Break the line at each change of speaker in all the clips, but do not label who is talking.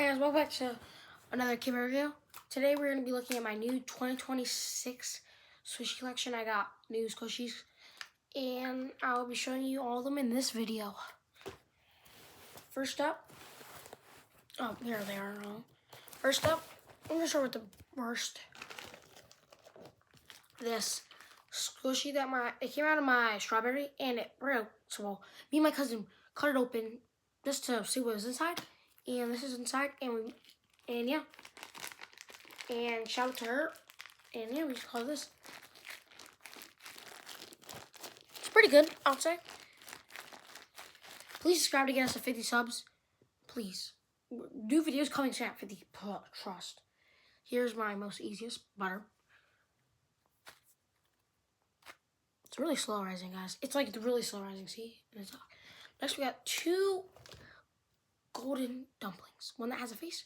Hi guys, welcome back to another Kid review. Today we're going to be looking at my new 2026 squishy collection. I got new squishies and I'll be showing you all of them in this video. First up, oh here they are all. First up, I'm going to start with the worst. This squishy that it came out of my strawberry and it broke. So me and my cousin cut it open just to see what was inside. And this is inside, and yeah. And shout out to her. And yeah, we just call this. It's pretty good, I would say. Please subscribe to get us to 50 subs. Please. New videos coming soon at 50. Trust. Here's my most easiest butter. It's really slow rising, guys. It's like really slow rising, see? And it's next we got two golden dumplings. One that has a face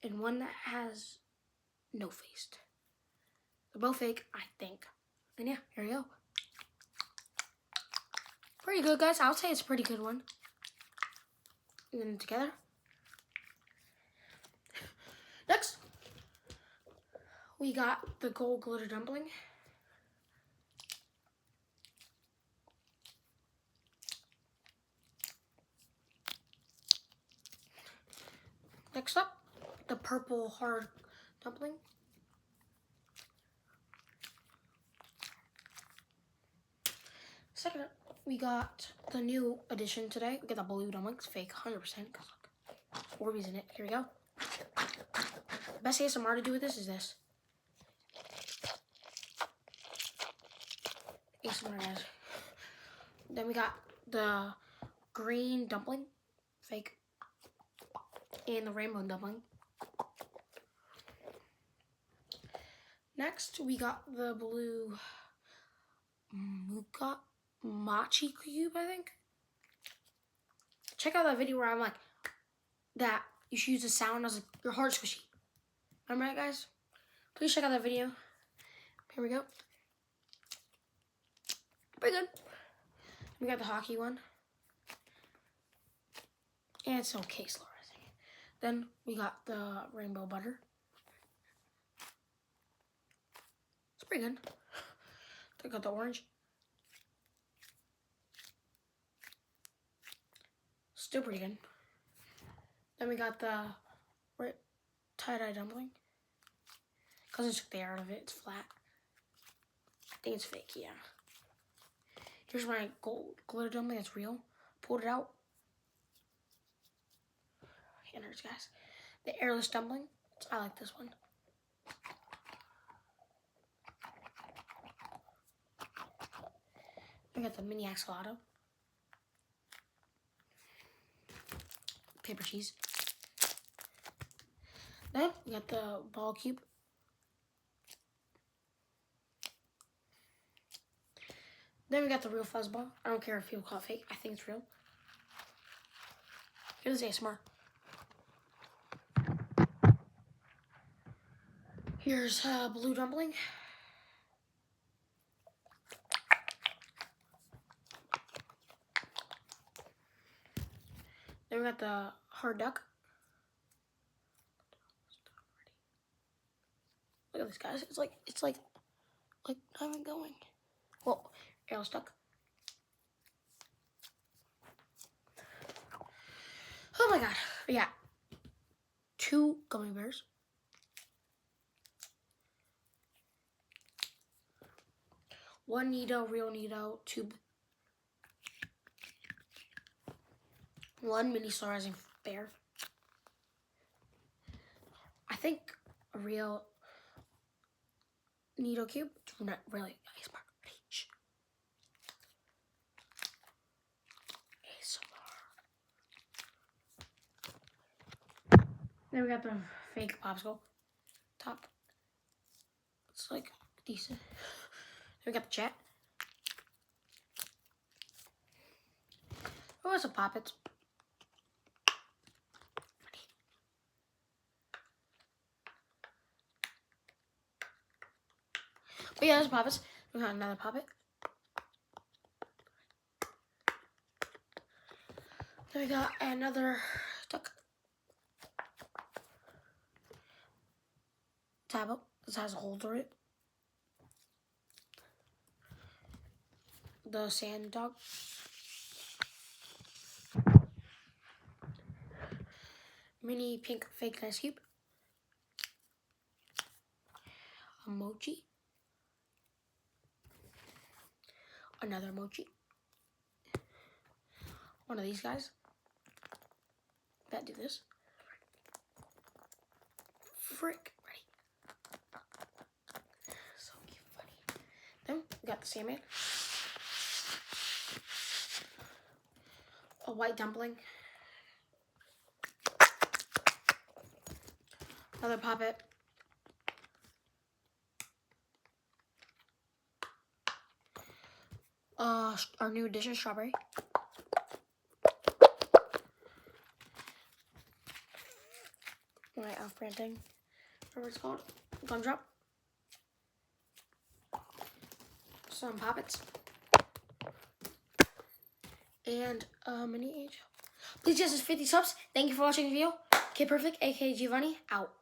and one that has no face. They're both fake, I think. And yeah, here we go. Pretty good, guys. I would say it's a pretty good one. And then together. Next, we got the gold glitter dumpling. Next up, the purple hard dumpling. Second up, we got the new addition today. We got the blue dumplings, fake, 100%. Cause look, Orbeez in it. Here we go. The best ASMR to do with this is this. ASMR, guys. Then we got the green dumpling, fake, and the rainbow dumpling. Next, we got the blue mochi cube, I think. Check out that video where I'm like, that you should use the sound as your heart squishy. Remember that, guys? Please check out that video. Here we go. Pretty good. We got the hockey one. And it's okay slow rising. Then we got the rainbow butter. It's pretty good. I got the orange. Still pretty good. Then we got the tie-dye dumpling. Cousin took the air out of it. It's flat. I think it's fake, yeah. Here's my gold glitter dumpling. It's real. Pulled it out. And there's, guys, the airless dumpling. I like this one. We got the mini axolotl. Paper cheese. Then we got the ball cube. Then we got the real fuzzball. I don't care if people call it fake. I think it's real. Here's ASMR. Here's blue dumpling. Then we got the hard duck. Look at this, guys. It's like not even going. Well, arrow stuck. Oh my god. We got two gummy bears. One Neato, real Neato tube. One mini slow rising bear. I think a real Neato cube. Not really. ASMR. Then we got the fake popsicle top. It's like decent. Then we got the chat. Oh, it's a Poppets. But yeah, there's Poppets. We got another Poppet. Then we got another duck. tablet. This has a hole through it. The sand dog. Mini pink fake ice cube. A mochi. Another mochi. One of these guys that do this. Frick, ready. So cute, funny. Then we got the Sandman. A white dumpling. Another puppet. Our new addition, strawberry. My off-brand thing. Whatever it's called. Gumdrop. Some puppets. And mini age. Please just 50 subs. Thank you for watching the video. Kid Perfect, aka Giovanni, out.